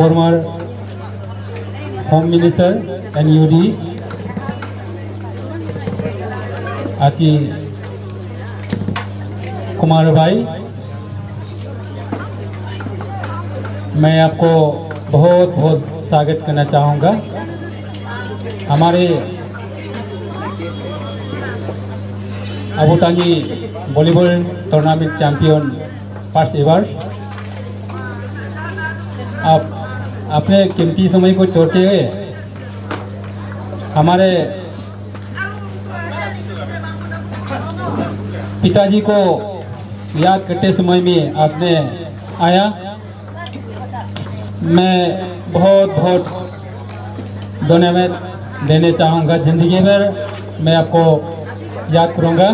former Home Minister NUD आची कुमार भाई, मैं आपको बहुत बहुत स्वागत करना चाहूँगा। हमारे अबुतानी volleyball tournament champion first ever, आप अपने कीमती समय को छोड़ते हुए हमारे पिताजी को याद करते समय में आपने आया। मैं बहुत बहुत धन्यवाद देने चाहूँगा। ज़िंदगी भर मैं आपको याद करूँगा।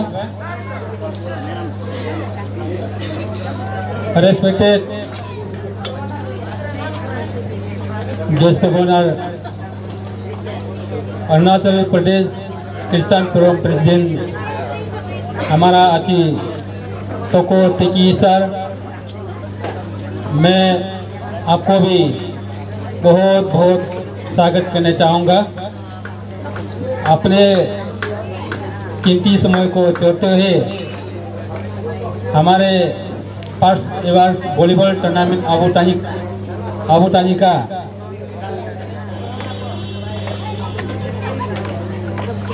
Respected guest of honour, Arunachal Pradesh Christian forum president हमारा आची तोको तेकी सर, मैं आपको भी बहुत बहुत स्वागत करना चाहूँगा। अपने कीमती समय को छोड़ते हुए हमारे फर्स्ट एवर वॉलीबॉल टूर्नामेंट अबुतानी का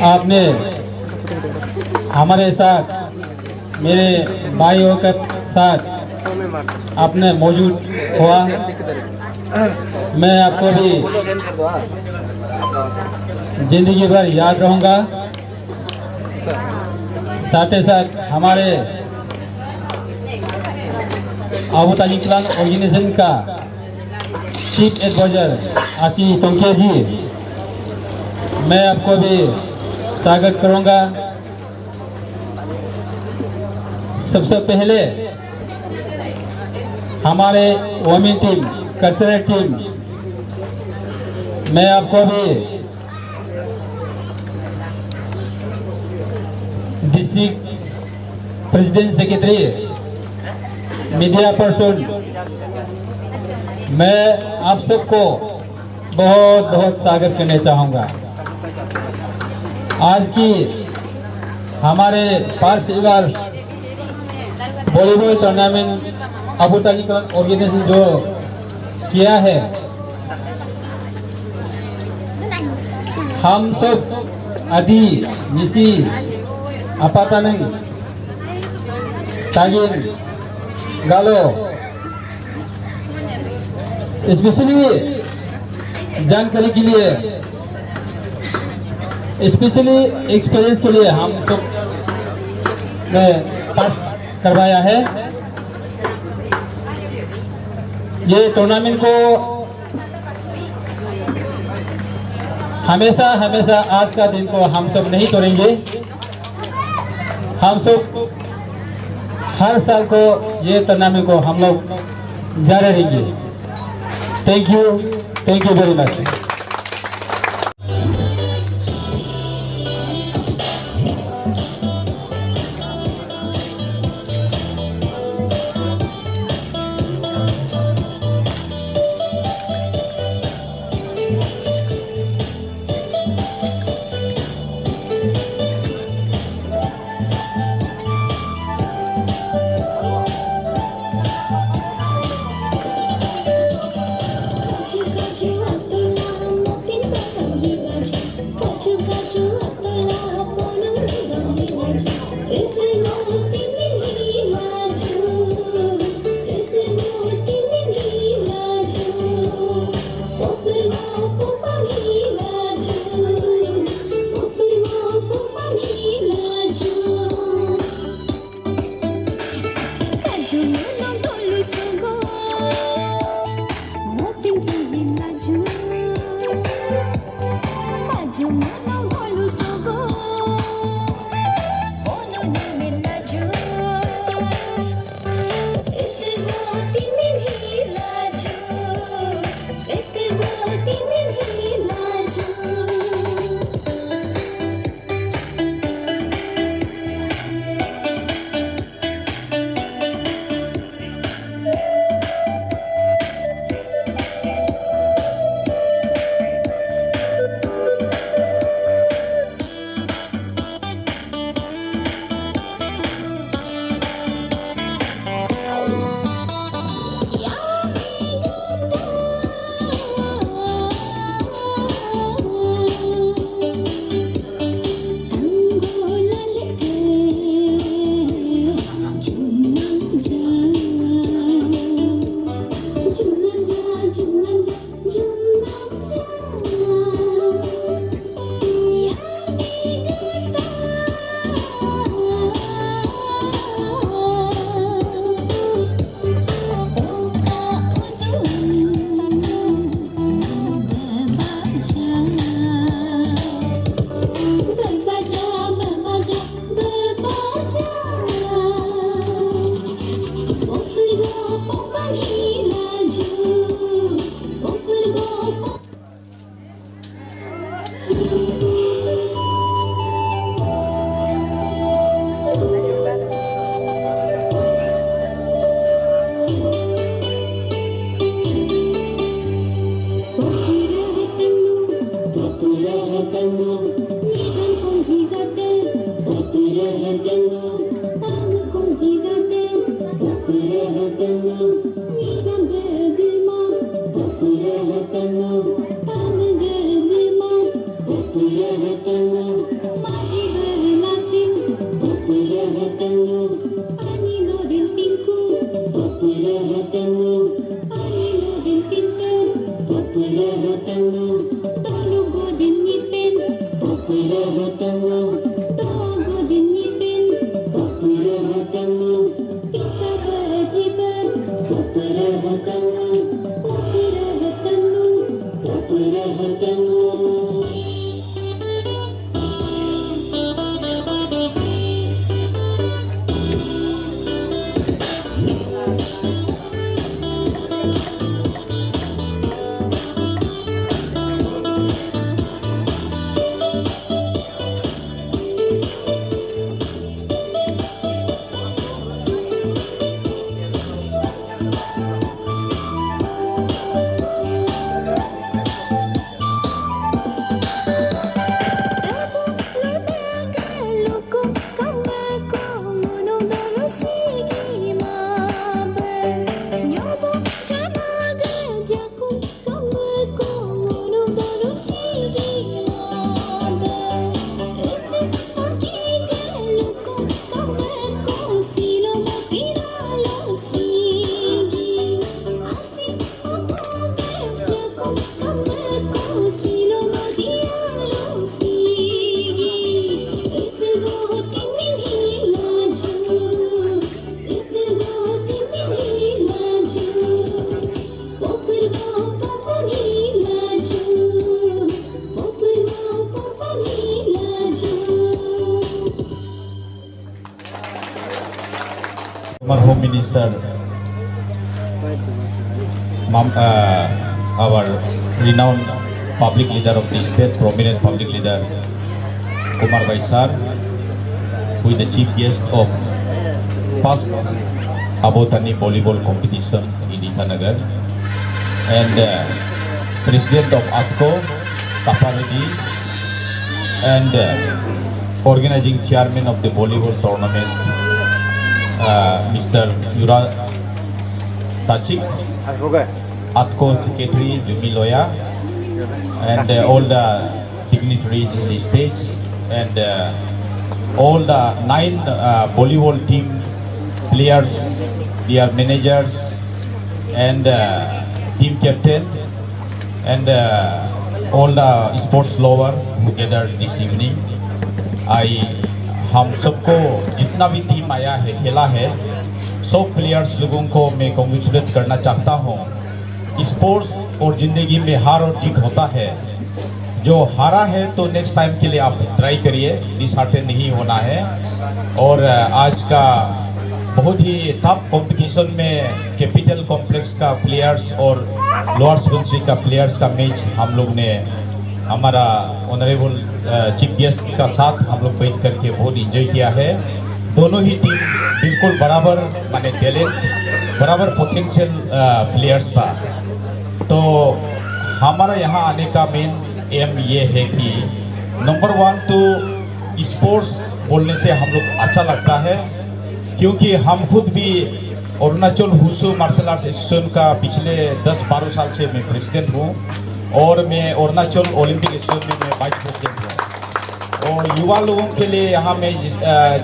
आपने हमारे साथ, मेरे भाइयों के साथ आपने मौजूद हुआ। मैं आपको भी जिंदगी भर याद रहूँगा। साथ ही साथ हमारे अबुतानी क्लान ऑर्गेनाइजेशन का चीफ एडवाइजर आची तोंके जी, मैं आपको भी स्वागत करूँगा। सबसे पहले हमारे वोमेन टीम, कल्चरल टीम, मैं आपको भी district president secretary, media person, मैं आप सबको बहुत बहुत स्वागत करना चाहूँगा। आज की हमारे फर्स्ट एवर वॉलीबॉल टूर्नामेंट अबुतानी ऑर्गेनाइजेशन जो किया है, हम सब आदि निसी अपाता नहीं तागिन गालो स्पेशली जानकारी के लिए, स्पेशली एक्सपीरियंस के लिए हम सब ने पास करवाया है। ये टूर्नामेंट को हमेशा हमेशा आज का दिन को हम सब नहीं तोड़ेंगे। हम सब हर साल को ये टूर्नामेंट को हम लोग जारी रहेंगे। Thank you very much. Our Home Minister, our renowned public leader of the state, prominent public leader Kumar Bhai Sir, who is the chief guest of first Abotani volleyball competition in Itanagar, and president of ATCO, Taparedi, and organizing chairman of the volleyball tournament, Mr. Yura Tachik, ATCO Secretary Jumi Loya, and all the dignitaries in the stage, and all the 9 volleyball team players, their managers, and team captain, and all the sports lover who gathered this evening. हम सबको जितना भी team आया है, खेला है, सब players लोगों को मैं कांग्रेचुलेट करना चाहता हूँ। स्पोर्ट्स और ज़िंदगी में हार और जीत होता है। जो हारा है तो नेक्स्ट टाइम के लिए आप ट्राई करिए, डिसहार्टेन नहीं होना है। और आज का बहुत ही टफ कंपटीशन में कैपिटल कॉम्प्लेक्स का प्लेयर्स और लोअर सुबनसिरी का प्लेयर्स का मैच हम लोग ने हमारा ऑनरेबल चीफ गेस्ट का साथ हम लोग बैठ करके बहुत इंजॉय किया है। दोनों ही टीम बिल्कुल बराबर माने टैलेंट, बराबर पोटेंशियल प्लेयर्स था। तो हमारा यहाँ आने का मेन एम ये है कि नंबर 1 तो स्पोर्ट्स बोलने से हम लोग अच्छा लगता है, क्योंकि हम खुद भी अरुणाचल हुसु मार्शल आर्ट्स एसोसिएशन का पिछले 10-12 साल से मैं प्रेसिडेंट हूँ, और मैं अरुणाचल ओलंपिक एसोसिएशन में मैं वाइस प्रेसिडेंट हूँ। और युवा लोगों के लिए यहाँ में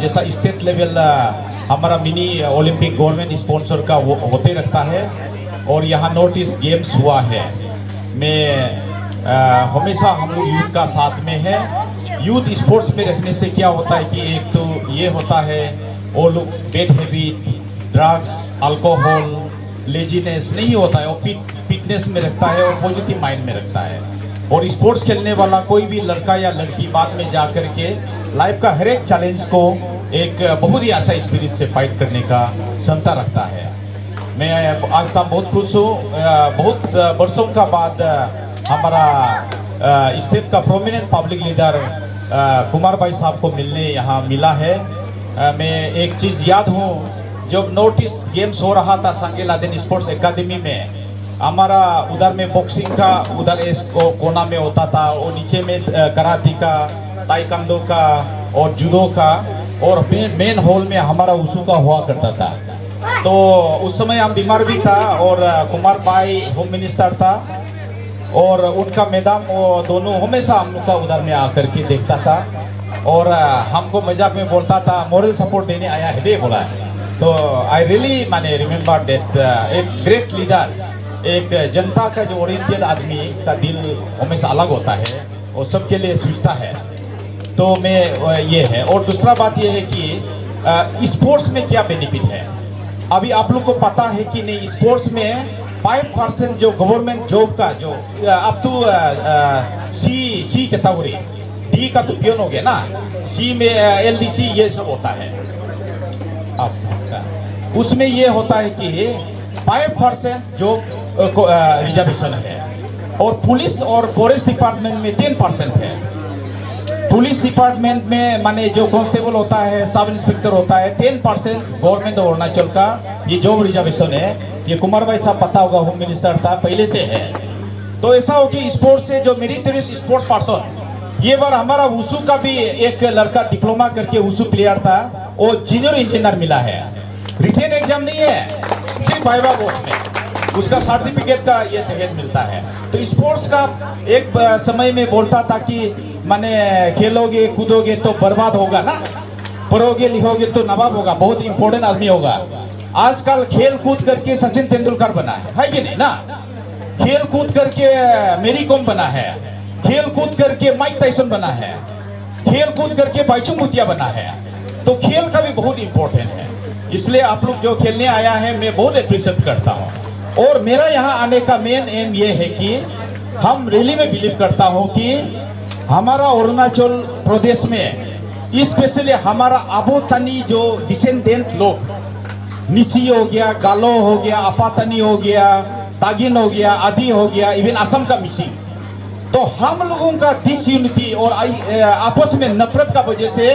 जैसा स्टेट लेवल हमारा मिनी ओलंपिक गवर्नमेंट स्पॉन्सर का वो होते रहता है, और यहाँ नॉर्थ ईस्ट गेम्स हुआ है। मैं हमेशा हम लोग यूथ का साथ में है। यूथ स्पोर्ट्स में रखने से क्या होता है कि एक तो ये होता है वो लोग bad habit, drugs, alcohol, laziness नहीं होता है, वो फिटनेस में रखता है और पॉजिटिव माइंड में रखता है। और स्पोर्ट्स खेलने वाला कोई भी लड़का या लड़की बाद में जा कर के लाइफ का हर एक चैलेंज को एक बहुत ही अच्छा स्पिरिट से फाइट करने का क्षमता रखता है। मैं आज साहब बहुत खुश हूँ, बहुत वर्षों का बाद हमारा स्टेट का प्रोमिनेंट पब्लिक लीडर कुमार भाई साहब को मिलने यहाँ मिला है। मैं एक चीज़ याद हूँ, जब नॉर्थ ईस्ट गेम्स हो रहा था संगे लादेन स्पोर्ट्स एकेडमी में, हमारा उधर में बॉक्सिंग का उधर कोना में होता था, और नीचे में कराटे का, ताइक्वांडो का और जूडो का, और मेन हॉल में हमारा वुशु का हुआ करता था। तो उस समय हम बीमार भी था और कुमार भाई होम मिनिस्टर था और उनका मैडम वो दोनों हमेशा हम लोग का उधर में आकर के देखता था और हमको मजाक में बोलता था मोरल सपोर्ट देने आया है दे बोला है। तो आई रियली माने रिमेम्बर दैट एक ग्रेट लीडर, एक जनता का जो ओरिएंटेड आदमी का दिल हमेशा अलग होता है और सबके लिए सोचता है। तो मैं ये है। और दूसरा बात ये है कि स्पोर्ट्स में क्या बेनिफिट है, अभी आप लोग को पता है कि नहीं, स्पोर्ट्स में 5% जो गवर्नमेंट जॉब का जो up to C category, D का तो पियोन हो गया ना, सी में एलडीसी ये सब होता है। अब उसमें ये होता है कि 5% जो रिजर्वेशन है और पुलिस और फॉरेस्ट डिपार्टमेंट में 10% है। पुलिस डिपार्टमेंट में माने जो कांस्टेबल होता है, सब इंस्पेक्टर होता है, 10% गवर्नमेंट अरुणाचल का ये जॉब रिजर्वेशन है। ये कुमार भाई साहब पता होगा, होम मिनिस्टर था पहले से है। तो ऐसा हो कि स्पोर्ट्स से जो मेरिटोरियस स्पोर्ट्स पर्सन, ये बार हमारा वुसु का भी एक लड़का डिप्लोमा करके वुसु प्लेयर था, वो जूनियर इंजीनियर मिला है। रिटेन एग्जाम नहीं है, सिर्फ वाइवा कोर्स में उसका सर्टिफिकेट का ये तहत मिलता है। तो स्पोर्ट्स का एक समय में बोलता था कि माने खेलोगे कूदोगे तो बर्बाद होगा ना, पढ़ोगे लिखोगे तो नवाब होगा, बहुत इंपॉर्टेंट आदमी होगा। आजकल खेल कूद करके सचिन तेंदुलकर बना है कि नहीं ना, खेल कूद करके मेरी कॉम बना है, खेल कूद करके माइक टाइसन बना है, खेल कूद करके बाइचुंग भूतिया बना है। तो खेल का भी बहुत इंपॉर्टेंट है। इसलिए आप लोग जो खेलने आया है मैं बहुत अप्रिशिएट करता हूँ। और मेरा यहाँ आने का मेन एम ये है कि हम रैली में बिलीव करता हूँ कि हमारा अरुणाचल प्रदेश में स्पेशली हमारा आबोतानी जो डिसेंडेंट लोग, निसी हो गया, गालो हो गया, अपातानी हो गया, तागिन हो गया, आदि हो गया, इवन असम का मिसिंग, तो हम लोगों का डिसयूनिटी और आपस में नफरत का वजह से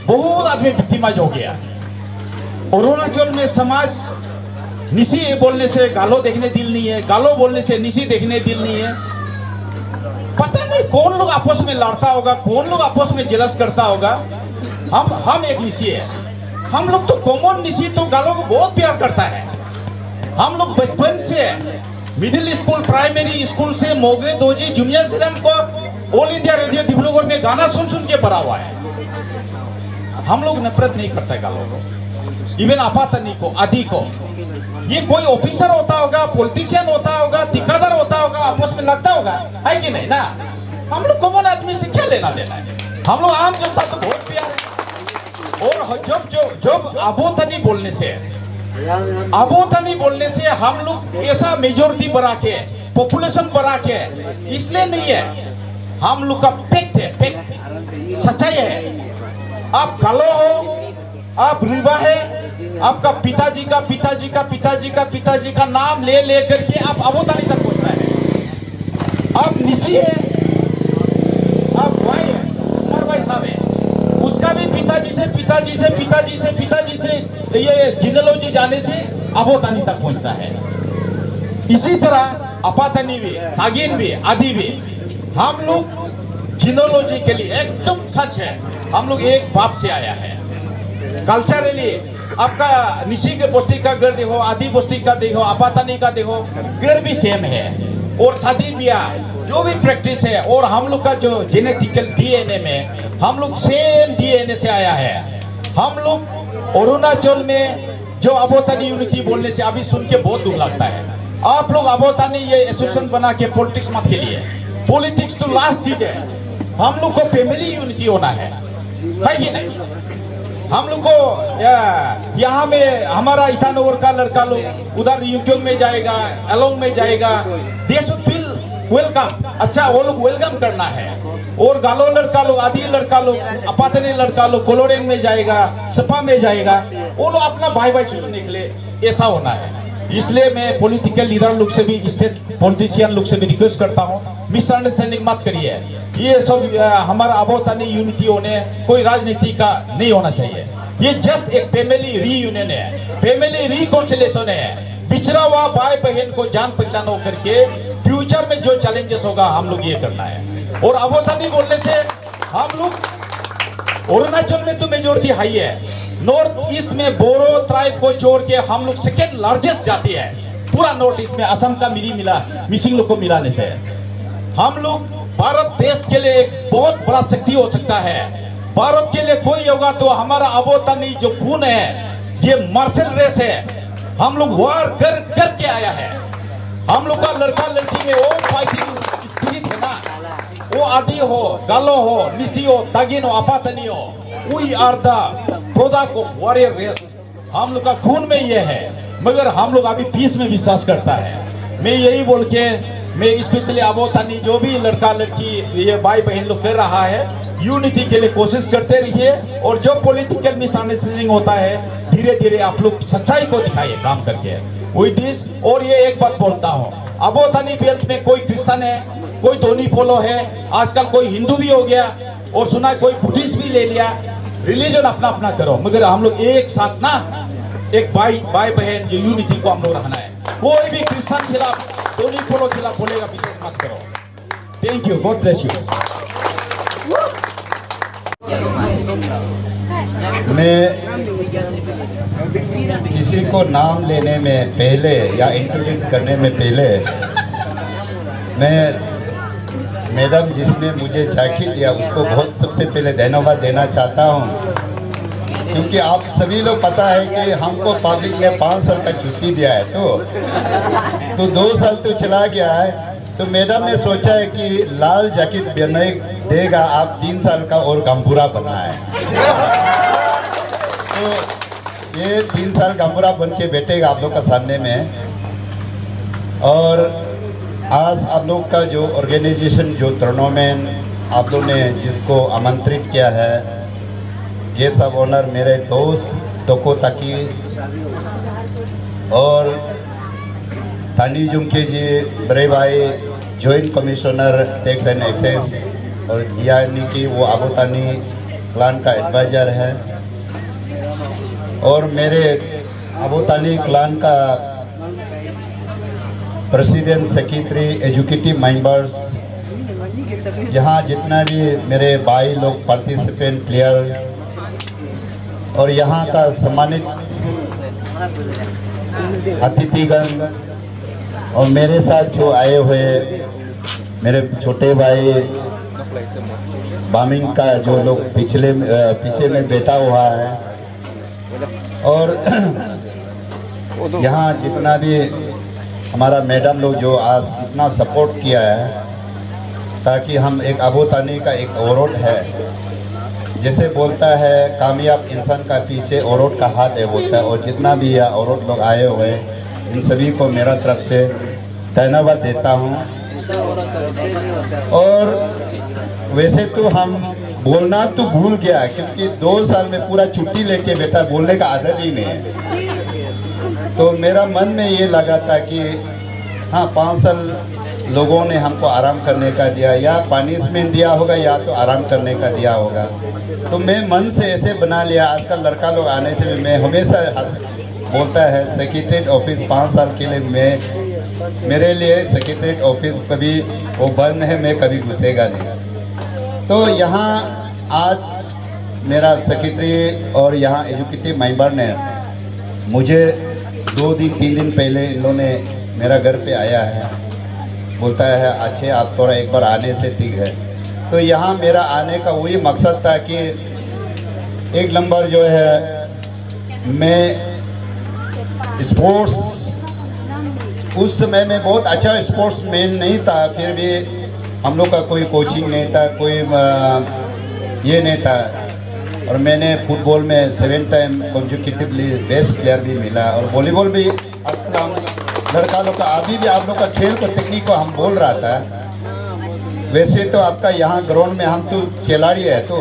बहुत आदमी विक्टिमाइज हो गया। अरुणाचल में समाज निसी बोलने से गालो देखने दिल नहीं है, गालो बोलने से निसी देखने दिल नहीं है। पता नहीं कौन लोग आपस में लड़ता होगा, कौन लोग आपस में जेलस करता होगा। हम एक निसी है, हम लोग तो कॉमन निसी तो गालो को बहुत प्यार करता है। हम लोग बचपन से मिडिल स्कूल, प्राइमरी स्कूल से मोगरे दोजी जूनियर सिरम को ऑल इंडिया रेडियो डिब्रूगढ़ में गाना सुन सुन के पढ़ा हुआ है। हम लोग नफरत नहीं करते गालों को, इवन अपातनी को, आदि को। ये कोई ऑफिसर होता होगा, पॉलिटिशियन होता होगा, ठेकेदार होता होगा, आपस में लगता होगा, है कि नहीं ना। हम लोग कॉमन आदमी से क्या लेना देना है, हम लोग आम जनता तो बहुत प्यार है। और जब आबोतानी बोलने से हम लोग ऐसा मेजोरिटी बढ़ा के, पॉपुलेशन बढ़ा के, इसलिए नहीं है, हम लोग का फैक्ट है, फैक्ट सच्चाई है। आप गालो हो, आप रिवा है, आपका पिताजी का नाम ले लेकर के आप आबोतानी तक पहुंचना है। आप निसी है, आप भाई है, कुमार भाई साहब है, उसका भी पिताजी से ये जिनोलॉजी जाने से आबोतानी तक पहुंचता है। इसी तरह अपातानी भी, तागिन भी, आदि भी, हम लोग जिनोलॉजी के लिए एकदम सच है, हम लोग एक बाप से आया है। कल्चरली आपका निशी के बस्ती का घर देखो, आदि बस्ती का देखो, अपातानी का देखो, घर भी सेम है। और शादी ब्याह जो भी प्रैक्टिस है, और हम लोग का जो जेनेटिकल डीएनए में हम लोग सेम डीएनए से आया है। हम लोग अरुणाचल में जो आबोतानी यूनिटी बोलने से अभी सुन के बहुत दुख लगता है। आप लोग आबोतानी ये एसोसिएशन बना के पॉलिटिक्स मत खेलिए, पॉलिटिक्स तो लास्ट चीज है। हम लोग को फैमिली यूनिटी होना है कि नहीं। हम लोग को यहाँ में हमारा ईटानगर का लड़का लोग उधर यूट्यूब में जाएगा, अलोंग में जाएगा, दे शुड फील वेलकम। अच्छा, वो लोग वेलकम करना है। और गालो लड़का लोग, आदि लड़का लोग, अपातनी लड़का लोग कोलोरेंग में जाएगा, सपा में जाएगा, वो लोग अपना भाई भाई सोचने के लिए ऐसा होना है। इसलिए मैं पॉलिटिकल लीडर लोग से भी, स्टेट पॉलिटिशियन लोग से भी रिक्वेस्ट करता हूँ, मिसअंडरस्टैंडिंग मत करिए। ये सब हमारा आबोतानी यूनिटी होने कोई राजनीति का नहीं होना चाहिए। ये जस्ट एक फैमिली रीयूनियन है, फैमिली रिकॉन्सिलेशन है। बिछड़ा हुआ भाई बहन को जान पहचान हो करके फ्यूचर में जो चैलेंजेस होगा हम लोग ये करना है। और आबोतानी बोलने से हम लोग अरुणाचल में तो मेजोरिटी हाई है, नॉर्थ ईस्ट में बोरो ट्राइब को छोड़ के हम लोग सेकेंड लार्जेस्ट जाति है पूरा नॉर्थ ईस्ट में, असम का मिसिंग लोग को मिलाने से। हम लोग भारत देश के लिए एक बहुत बड़ा शक्ति हो सकता है। भारत के लिए कोई होगा तो हमारा अबोतानी जो खून है, ये मार्शल रेस है, हम लोग वार कर के आया है। हम लोग का लड़का लड़की में वो फाइटिंग स्पिरिट है ना, वो आदि हो, गालो हो, निसी हो, तागिन हो, अपातनी हो, we are the product of warrior race. हम लोग का खून में ये है, मगर हम लोग अभी पीस में विश्वास करता है। मैं यही बोल के मैं स्पेशली अबोतानी जो भी लड़का लड़की ये भाई बहन लोग कर रहा है, यूनिटी के लिए कोशिश करते रहिए, और जो पॉलिटिकल मिसअंडरस्टैंडिंग होता है धीरे धीरे आप लोग सच्चाई को दिखाइए काम करके विद दिस। और ये एक बात बोलता हूँ, अबोतानी बेल्ट में कोई क्रिश्चियन है, कोई धोनी पोलो है, आजकल कोई हिंदू भी हो गया, और सुना कोई बुद्धिस्ट भी ले लिया। रिलीजन अपना अपना करो, मगर हम लोग एक साथ ना, एक भाई बहन जो यूनिटी को हम लोग रखना है। कोई भी क्रिश्चियन खिलाफ, धोनी पोलो खिलाफ बोलेगा विशेष मत करो। Thank you, God bless you. मैं किसी को नाम लेने में पहले या इंट्रोड्यूस करने में पहले, मैं मैडम जिसने मुझे जाके लिया उसको बहुत सबसे पहले धन्यवाद देना चाहता हूँ, क्योंकि आप सभी लोग पता है कि हमको पब्लिक ने 5 साल का छुट्टी दिया है, तो 2 साल तो चला गया है, तो मैडम ने सोचा है कि लाल जैकेट पहनने देगा, आप 3 साल का और गंभूरा बनना है। तो ये 3 साल गंभूरा बन के बैठेगा आप लोग का सामने में। और आज आप लोग का जो ऑर्गेनाइजेशन, जो टूर्नामेंट आप लोग ने जिसको आमंत्रित किया है, ये सब ओनर मेरे दोस्त टोको ताकी और तानी जुमके जी, बड़े भाई joint commissioner tax and excise, और जियानी की वो अबोतानी क्लान का एडवाइजर है, और मेरे अबोतानी क्लान का प्रेसिडेंट, सेक्रेटरी, एजुकेटिव मेंबर्स, यहाँ जितना भी मेरे भाई लोग पार्टिसिपेंट प्लेयर, और यहाँ का सम्मानित अतिथिगण, और मेरे साथ जो आए हुए मेरे छोटे भाई बामिंग का जो लोग पीछे में बैठा हुआ है, और यहाँ जितना भी हमारा मैडम लोग जो आज इतना सपोर्ट किया है, ताकि हम एक अबोतानी का एक औरत है, जैसे बोलता है कामयाब इंसान का पीछे औरत का हाथ है बोलता है, और जितना भी यह औरत लोग आए हुए इन सभी को मेरा तरफ से धन्यवाद देता हूँ। और वैसे तो हम बोलना तो भूल गया, क्योंकि 2 साल में पूरा छुट्टी लेके बैठा, बोलने का आदत ही नहीं है। तो मेरा मन में ये लगा था कि हाँ, 5 साल लोगों ने हमको आराम करने का दिया, या पनिशमेंट दिया होगा या तो आराम करने का दिया होगा, तो मैं मन से ऐसे बना लिया। आजकल लड़का लोग आने से भी मैं हमेशा बोलता है सेक्रेटरीट ऑफिस 5 साल के लिए मेरे लिए सेक्रेटरीट ऑफिस कभी वो बंद है, मैं कभी घुसेगा नहीं। तो यहाँ आज मेरा सेक्रेटरी और यहाँ एजुकेटिव मेंबर ने मुझे 2-3 दिन पहले इन लोगों ने मेरा घर पे आया है, बोलता है अच्छे आप थोड़ा एक बार आने से ठीक है। तो यहाँ मेरा आने का वही मकसद था कि एक नंबर जो है, मैं स्पोर्ट्स उस समय में बहुत अच्छा स्पोर्ट्स मैन नहीं था, फिर भी हम लोग का कोई कोचिंग नहीं था, कोई ये नहीं था, और मैंने फुटबॉल में 7 टाइम कॉन्जिक्यूटिवली बेस्ट प्लेयर भी मिला, और वॉलीबॉल भी आजकल हम लड़का लोग का अभी भी आप लोग का खेल को टेक्निक को हम बोल रहा था। वैसे तो आपका यहाँ ग्राउंड में हम तो खिलाड़ी है, तो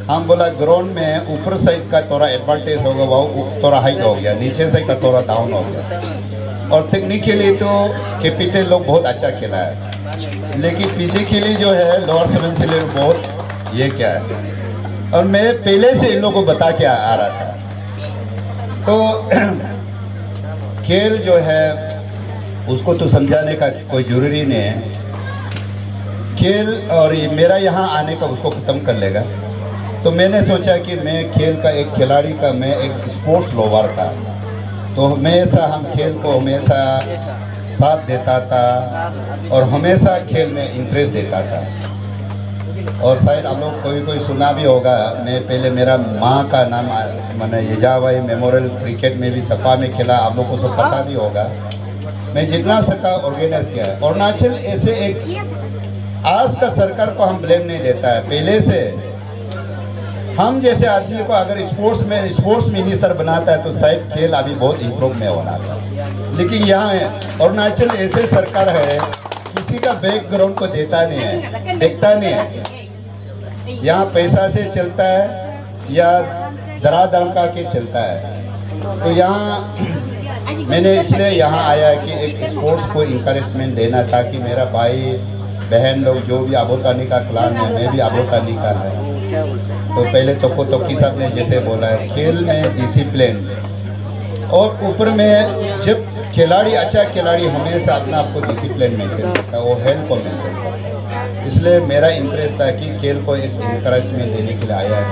हम बोला ग्राउंड में ऊपर साइड का थोड़ा एडवांटेज होगा, वो थोड़ा हाइट हो गया, नीचे साइड का थोड़ा डाउन हो गया। और टेक्निकली तो कैपिटल लोग बहुत अच्छा खेला है, लेकिन पीछे के लिए जो है लोअर 7 से ले बहुत ये क्या है, और मैं पहले से इन लोगों को बता के आ रहा था। तो खेल जो है उसको तो समझाने का कोई ज़रूरी नहीं है, खेल और ये मेरा यहाँ आने का उसको ख़त्म कर लेगा। तो मैंने सोचा कि मैं खेल का एक खिलाड़ी का, मैं एक स्पोर्ट्स लवर था, तो हमेशा हम खेल को हमेशा साथ देता था और हमेशा खेल में इंटरेस्ट देता था। और शायद आप लोग कोई सुना भी होगा, मैं पहले मेरा माँ का नाम मैंने यजावाई मेमोरियल क्रिकेट में भी सपा में खेला, आप लोग को सब पता भी होगा। मैं जितना सका ऑर्गेनाइज किया है। अरुणाचल ऐसे एक, आज का सरकार को हम ब्लेम नहीं देता है, पहले से हम जैसे आदमी को अगर स्पोर्ट्स मिनिस्टर बनाता है तो शायद खेल अभी बहुत इम्प्रूव में होना था। लेकिन यहाँ अरुणाचल ऐसे सरकार है, किसी का बैकग्राउंड को देता नहीं है, देखता नहीं है। यहाँ पैसा से चलता है या दरा दमका के चलता है। तो यहाँ मैंने इसलिए यहाँ आया कि एक स्पोर्ट्स को इंकरेजमेंट देना, ताकि मेरा भाई बहन लोग जो भी आबोतानी का क्लान है, मैं भी आबोतानी का है। तो पहले तोकी साहब ने जैसे बोला है, खेल में डिसिप्लिन, और ऊपर में जब खिलाड़ी अच्छा खिलाड़ी हमेशा अपना आपको डिसिप्लिन मेंटेन करता है, वो हेल्थ को मेंटेन करता है। इसलिए मेरा इंटरेस्ट था कि खेल को एक इंकरेजमेंट देने के लिए आया है।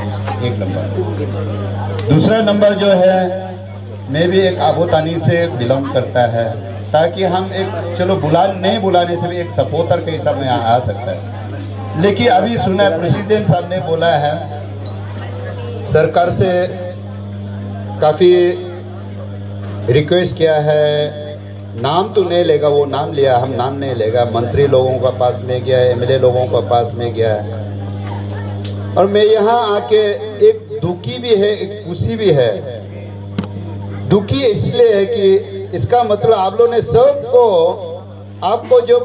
एक नंबर। दूसरा नंबर जो है, मैं भी एक आबोतानी से बिलोंग करता है, ताकि हम एक चलो नहीं बुलाने से भी एक सपोर्टर के हिसाब में आ सकता है। लेकिन अभी सुना प्रेसिडेंट साहब ने बोला है, सरकार से काफ़ी रिक्वेस्ट किया है, नाम तो नहीं लेगा, वो नाम लिया, हम नाम नहीं लेगा, मंत्री लोगों का पास में गया है, एमएलए लोगों का पास में गया है। और मैं यहाँ आके एक दुखी भी है, एक खुशी भी है। दुखी इसलिए है कि इसका मतलब आप लोगों ने सबको, आपको जो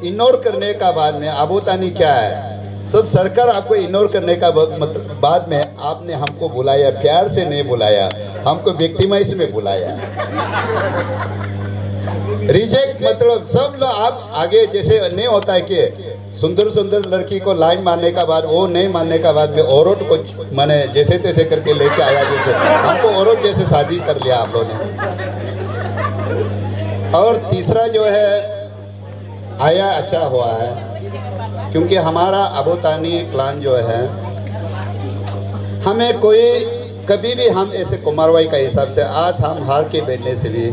इग्नोर करने का बाद में आबोतानी क्या है, सब सरकार आपको इग्नोर करने का बाद में आपने हमको बुलाया, प्यार से नहीं बुलाया, हमको विक्टिमाइज में बुलाया। रिजेक्ट मतलब सब लोग आप आगे जैसे नहीं होता है कि सुंदर सुंदर लड़की को लाइन मारने का बाद, वो नहीं मानने का बाद में औरत को मैंने जैसे तैसे करके लेके आया, जैसे हमको औरत जैसे शादी कर लिया आप लोगों ने। और तीसरा जो है आया अच्छा हुआ है, क्योंकि हमारा आबोतानी क्लान जो है, हमें कोई कभी भी हम ऐसे कुमारवाई का हिसाब से आज हम हार के बैठने से भी,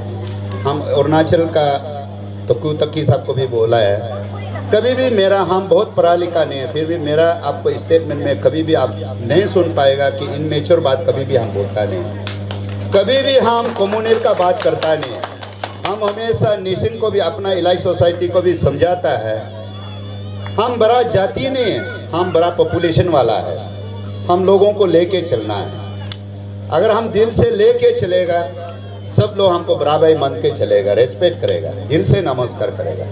हम अरुणाचल का तोकी साहब को भी बोला है, कभी भी मेरा, हम बहुत पढ़ा लिखा नहीं है, फिर भी मेरा आपको स्टेटमेंट में कभी भी आप नहीं सुन पाएगा कि इनमेच्योर बात कभी भी हम बोलता नहीं, कभी भी हम कम्युनल का बात करता नहीं है। हम हमेशा नेशन को भी, अपना इलाही सोसाइटी को भी समझाता है, हम बड़ा जाति नहीं है, हम बड़ा पॉपुलेशन वाला है, हम लोगों को लेके चलना है। अगर हम दिल से लेके चलेगा, सब लोग हमको बराबर मान के चलेगा, रेस्पेक्ट करेगा, दिल से नमस्कार करेगा।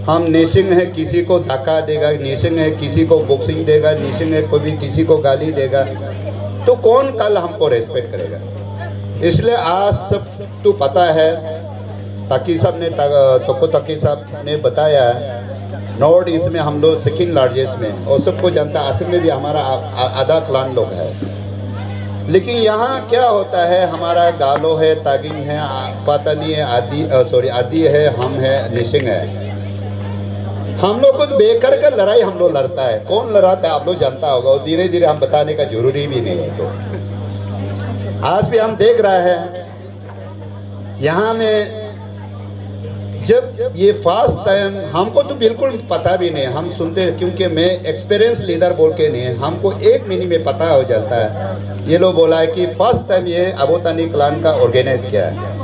हम नेशन है किसी को धक्का देगा, नेशन है किसी को बॉक्सिंग देगा, नेशन है कभी किसी को गाली देगा, तो कौन कल हमको रेस्पेक्ट करेगा। इसलिए आज सब तो पता है, तकी साहब ने तकी साहब ने बताया, नॉर्थ ईस्ट में हम लोग सेकेंड लार्जेस्ट में, और सबको जानता है, असम में भी हमारा आधा क्लान लोग है। लेकिन यहाँ क्या होता है, हमारा गालो है, तागिंग है, पातानी है, आदि है, हम है, निशिंग है। हम लोग खुद बेकर का लड़ाई हम लोग लड़ता है, कौन लड़ाता है आप लोग जानता होगा, और धीरे धीरे हम बताने का जरूरी भी नहीं है। तो आज भी हम देख रहे हैं यहाँ में, जब ये फास्ट टाइम, हमको तो बिल्कुल पता भी नहीं, हम सुनते हैं, क्योंकि मैं एक्सपीरियंस लीडर बोल के नहीं है, हमको एक मिनट में पता हो जाता है। ये लोग बोला है कि फर्स्ट टाइम ये आबोतानी क्लान का ऑर्गेनाइज किया है,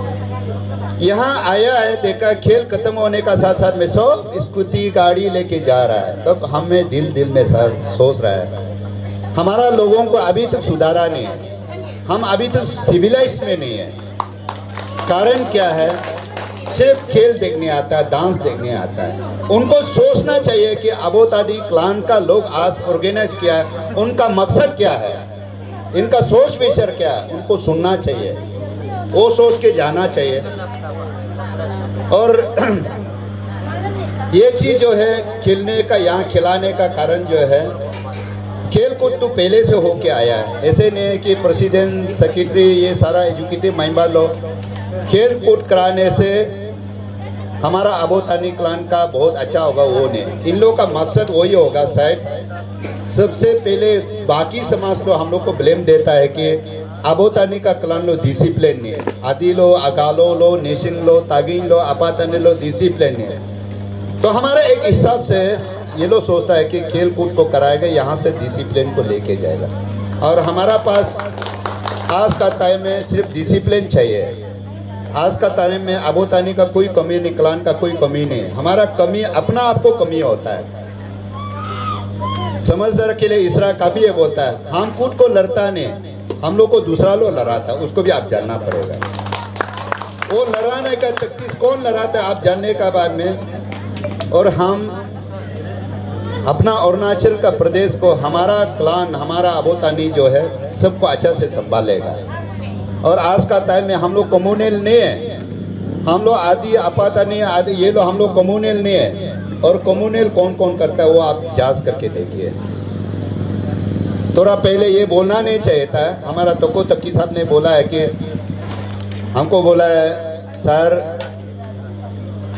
यहाँ आया है, देखा खेल खत्म होने का साथ साथ में सब स्कूटी गाड़ी लेके जा रहा है, तब हमें दिल में सोच रहा है, हमारा लोगों को अभी तक सुधारा नहीं है, हम अभी तक सिविलाइज में नहीं है। कारण क्या है, सिर्फ खेल देखने आता है, डांस देखने आता है। उनको सोचना चाहिए कि आबोतानी क्लान का लोग आज ऑर्गेनाइज किया है, उनका मकसद क्या है, इनका सोच विचार क्या है, उनको सुनना चाहिए, वो सोच के जाना चाहिए। और ये चीज़ जो है खेलने का, यहाँ खिलाने का कारण जो है, खेल कूद तो पहले से होके आया है, ऐसे नहीं है कि प्रेसिडेंट सेक्रेटरी ये सारा एजुकेटिव मेंबर लोग खेल कूद कराने से हमारा आबोतानी क्लान का बहुत अच्छा होगा, वो नहीं। इन लोगों का मकसद वही होगा शायद सबसे पहले बाकी समाज को हम लोग को ब्लेम देता है कि अबोतानी का क्लान लो डिसिप्लिन नहीं है, आदि लो, अगालो लो, नेशिंग लो, तागिंग लो, अपातने लो, डिसिप्लिन नहीं है। तो हमारा एक हिसाब से ये लोग सोचता है कि खेल कूद को कराएगा, यहाँ से डिसिप्लिन को लेके जाएगा। और हमारा पास आज का टाइम में सिर्फ डिसिप्लिन चाहिए। आज का टाइम में अबोतानी का कोई कमी नहीं, क्लान का कोई कमी नहीं है। हमारा कमी अपना आपको कमी होता है। समझदार के लिए इसरा काफी है बोलता है, हम खुद को लड़ता नहीं, हम लोग को दूसरा लोग लड़ाता, उसको भी आप जानना पड़ेगा। वो लड़ाने का तख्तीस कौन लड़ाता है आप जानने का बाद में। और हम अपना अरुणाचल का प्रदेश को, हमारा क्लान, हमारा अबोतानी जो है सबको अच्छा से संभालेगा। और आज का टाइम में हम लोग कम्युनल नहीं है, हम लोग आदि अपातानी आदि ये लोग हम लोग कम्युनल नहीं है। और कम्युनल कौन कौन करता है वो आप जांच करके देखिए। थोड़ा पहले ये बोलना नहीं चाहिए था। हमारा तको तक्की साहब ने बोला है कि हमको बोला है सर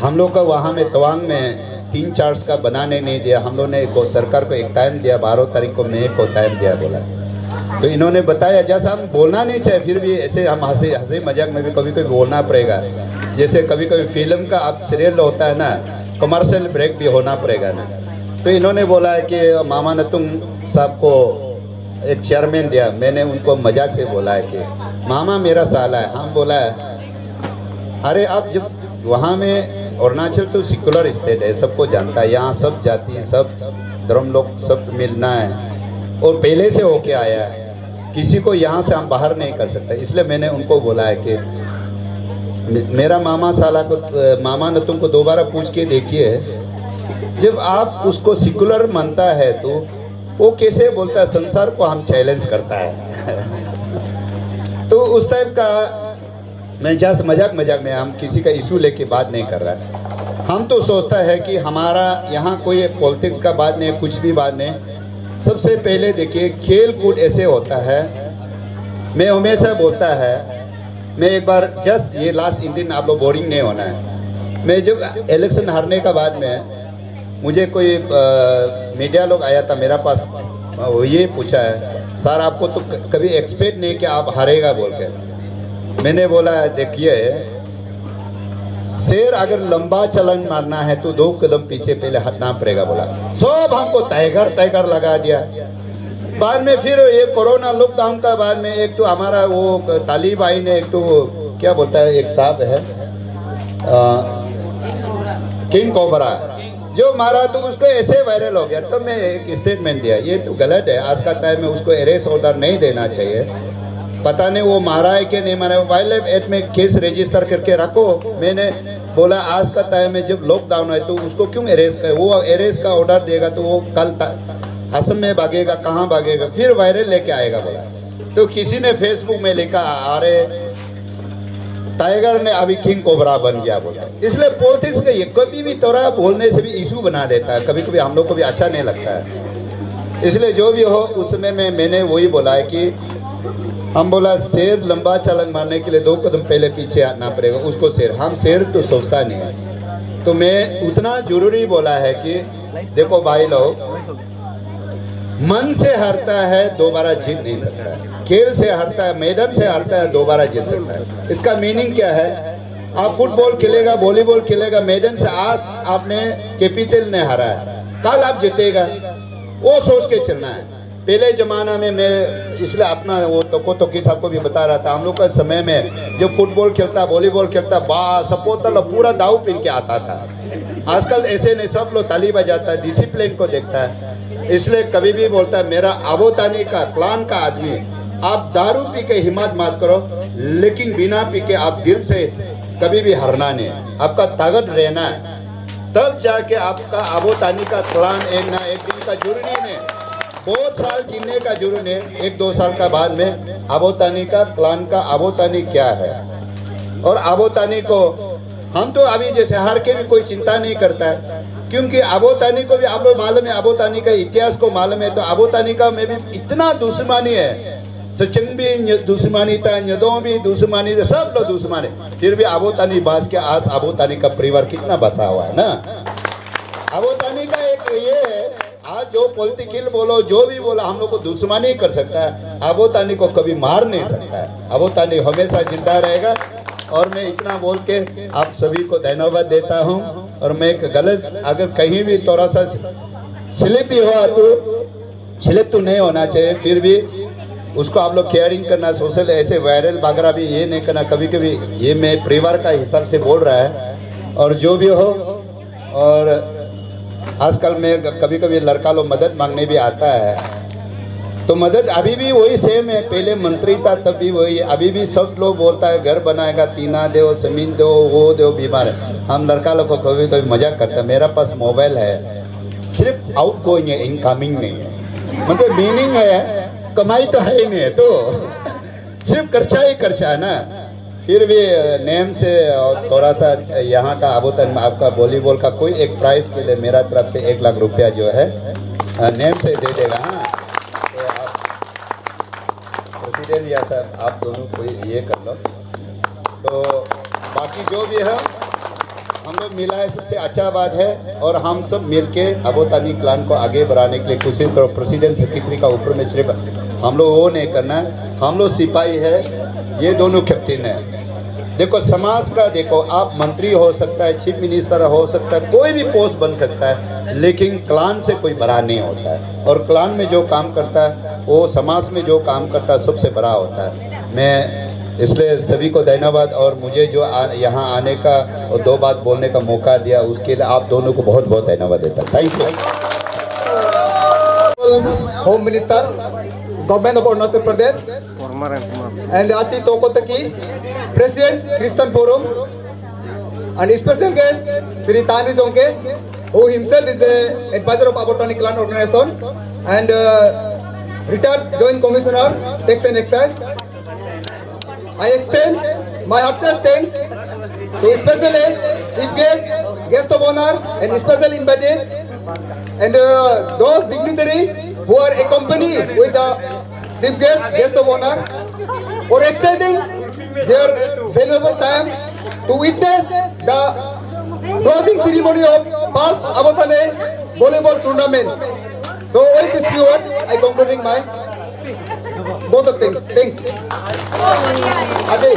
हम लोग का वहाँ में तवांग में 3-4 का बनाने नहीं दिया, हम लोग ने सरकार को एक टाइम दिया, 12 तारीख को मई को टाइम दिया बोला। तो इन्होंने बताया जैसा हम बोलना नहीं चाहिए, फिर भी ऐसे हम हंसी मजाक में भी कभी कभी बोलना पड़ेगा। जैसे कभी कभी फिल्म का आप सीरियल होता है ना, कमर्शियल ब्रेक भी होना पड़ेगा ना। तो इन्होंने बोला है कि मामा नतुंग साहब को एक चेयरमैन दिया, मैंने उनको मजाक से बोला है कि मामा मेरा साला है। हम बोला है अरे अब जब वहाँ में अरुणाचल तो सेकुलर स्टेट है, सबको जानता है, यहाँ सब जाति सब धर्म लोग सब मिलना है और पहले से होके आया है, किसी को यहाँ से हम बाहर नहीं कर सकते। इसलिए मैंने उनको बोला है कि मेरा मामा साला को, मामा ने तुमको दोबारा पूछ के देखिए, जब आप उसको सेकुलर मानता है तो वो कैसे बोलता है संसार को हम चैलेंज करता है। तो उस टाइप का मैं जस्ट मजाक में, हम किसी का इशू लेके बात नहीं कर रहा है। हम तो सोचता है कि हमारा यहाँ कोई पॉलिटिक्स का बात नहीं, कुछ भी बात नहीं। सबसे पहले देखिए खेल कूद ऐसे होता है, मैं हमेशा बोलता है, मैं एक बार जस्ट ये लास्ट इन दिन आप लोग बोरिंग नहीं होना है। मैं जब इलेक्शन हारने का बाद में मुझे कोई मीडिया लोग आया था मेरा पास, वो ये पूछा है सर आपको तो कभी एक्सपेक्ट नहीं कि आप हारेगा बोल के। मैंने बोला देखिए शेर अगर लंबा चलन मारना है तो 2 कदम पीछे पहले हटना पड़ेगा बोला। सब हमको टाइगर लगा दिया। बाद में फिर ये कोरोना लॉकडाउन का बाद में एक तो हमारा वो तालिब आई ने, एक तो क्या बोलता है एक साहब है किंग कोबरा जो मारा, तो उसको ऐसे वायरल हो गया। तो मैं एक स्टेटमेंट दिया, ये तो गलत है, आज का टाइम में उसको अरेस्ट ऑर्डर नहीं देना चाहिए। पता नहीं वो मारा है कि नहीं मारा, वाइल्ड लाइफ एक्ट में केस रजिस्टर करके रखो। मैंने बोला आज का टाइम में जब लॉकडाउन है तो उसको क्यों अरेस्ट करे, वो अरेस्ट का ऑर्डर देगा तो वो कल असम में भागेगा, कहाँ भागेगा, फिर वायरल लेके आएगा बोला। तो किसी ने फेसबुक में लिखा अरे टाइगर ने अभी किंग कोबरा बन गया बोला। इसलिए पॉलिटिक्स का ये कभी भी थोड़ा बोलने से भी इशू बना देता है, कभी कभी हम लोग को भी अच्छा नहीं लगता है। इसलिए जो भी हो उसमें मैंने वही बोला है कि हम बोला शेर लंबा चालन मारने के लिए 2 कदम पहले पीछे आना पड़ेगा उसको शेर, हम शेर तो सोचता नहीं है। तो मैं उतना जरूरी बोला है कि देखो भाई लोग, मन से हारता है दोबारा जीत नहीं सकता है, खेल से हारता है, मैदान से हारता है दोबारा जीत सकता है। इसका मीनिंग क्या है, आप फुटबॉल खेलेगा, वॉलीबॉल खेलेगा, मैदान से आज आपने कैपिटल ने हारा है, कल आप जीतेगा, वो सोच के चलना है। पहले जमाना में मैं इसलिए अपना वो तो किस आपको भी बता रहा था, हम लोग का समय में जब फुटबॉल खेलता, वॉलीबॉल खेलता, सपोर्टर पूरा दाव पहन के आता था। आजकल ऐसे नहीं, सब लोग ताली बजाता है, डिसिप्लिन को देखता है। इसलिए कभी भी बोलता है मेरा अबोतानी का क्लान का आदमी, आप दारू पी के हिम्मत मत करो, लेकिन बिना पी के आप दिल से कभी भी हारना नहीं, आपका ताकत रहना है, तब जाके आपका अबोतानी का क्लान एक ना एक दिन का जरूरी नहीं, बहुत साल जीने का जरूरी नहीं, 1-2 साल का बाद में अबोतानी का क्लान का अबोतानी क्या है। और अबोतानी को हम तो अभी जैसे हार के भी कोई चिंता नहीं करता है, क्योंकि अबोतानी को भी आप लोग मालूम है, अबोतानी का इतिहास को मालूम है। तो अबोतानी का में भी इतना दुश्मनी है, सचिन भी दुश्मनी था, न्यदों भी दुश्मनी था, सब लोग दुश्मनी, फिर भी अबोतानी बास के आज अबोतानी का परिवार कितना बसा हुआ है ना। अबोतानी का एक ये है, आज जो पॉलिटिकल बोलो जो भी बोला हम लोग को दुश्मनी कर सकता है, अबो तानी को कभी मार नहीं सकता है। अबो तानी हमेशा जिंदा रहेगा। और मैं इतना बोल के आप सभी को धन्यवाद देता हूँ। और मैं एक गलत अगर कहीं भी थोड़ा सा स्लिप भी हुआ तो स्लिप तो नहीं होना चाहिए, फिर भी उसको आप लोग केयरिंग करना, सोशल ऐसे वायरल वगैरह भी ये नहीं करना। कभी कभी ये मैं परिवार का हिसाब से बोल रहा है और जो भी हो। और आजकल में कभी कभी लड़का लोग मदद मांगने भी आता है, तो मदद अभी भी वही सेम है। पहले मंत्री था तब भी वही, अभी भी सब लोग बोलता है घर बनाएगा, टीना दो, जमीन दो, वो दो, बीमार है। हम लड़का लोग को कभी कभी मजाक करते हैं, मेरा पास मोबाइल है, सिर्फ आउट गोइंग है, इनकमिंग नहीं है। मतलब मीनिंग है कमाई तो है ही नहीं है, तो सिर्फ खर्चा ही खर्चा है ना। फिर भी नेम से और थोड़ा सा यहाँ का अबोतन आपका वॉलीबॉल का कोई एक प्राइज के लिए मेरा तरफ से 1 लाख रुपया जो है नेम से दे देगा। हाँ, तो आप प्रेसिडेंट या सर आप दोनों कोई ये कर लो। तो बाकी जो भी है हम लोग मिला है, सबसे अच्छा बात है। और हम सब मिलके अबोतानी क्लान को आगे बढ़ाने के लिए कोशिश करो। प्रेसिडेंट सेक्रेटरी का ऊपर में सिर्फ हम लोग वो नहीं करना, हम लोग सिपाही है, ये दोनों कैप्टन है। देखो समाज का, देखो आप मंत्री हो सकता है, चीफ मिनिस्टर हो सकता है, कोई भी पोस्ट बन सकता है, लेकिन क्लान से कोई बड़ा नहीं होता है। और क्लान में जो काम करता है वो समाज में जो काम करता है सबसे बड़ा होता है। मैं इसलिए सभी को धन्यवाद। और मुझे जो यहाँ आने का और 2 बात बोलने का मौका दिया उसके लिए आप दोनों को बहुत बहुत धन्यवाद देता हूँ। Thank you. Home Minister, Government of Arunachal Pradesh, and Achi Tokotaki, President Christian Forum, and special guest Sri Tani Jonke, who himself is a advisor of Abotani Clan Organization and retired Joint Commissioner Tax and Excise. I extend my heartiest thanks to special chief guest, guest of honor, and special invitees, and those dignitaries who are accompanied with the chief guest, guest of honor, for extending their valuable time to witness the closing ceremony of past Abotane volleyball tournament. So with this few words, I concluding my both of things. Thanks. Ajay.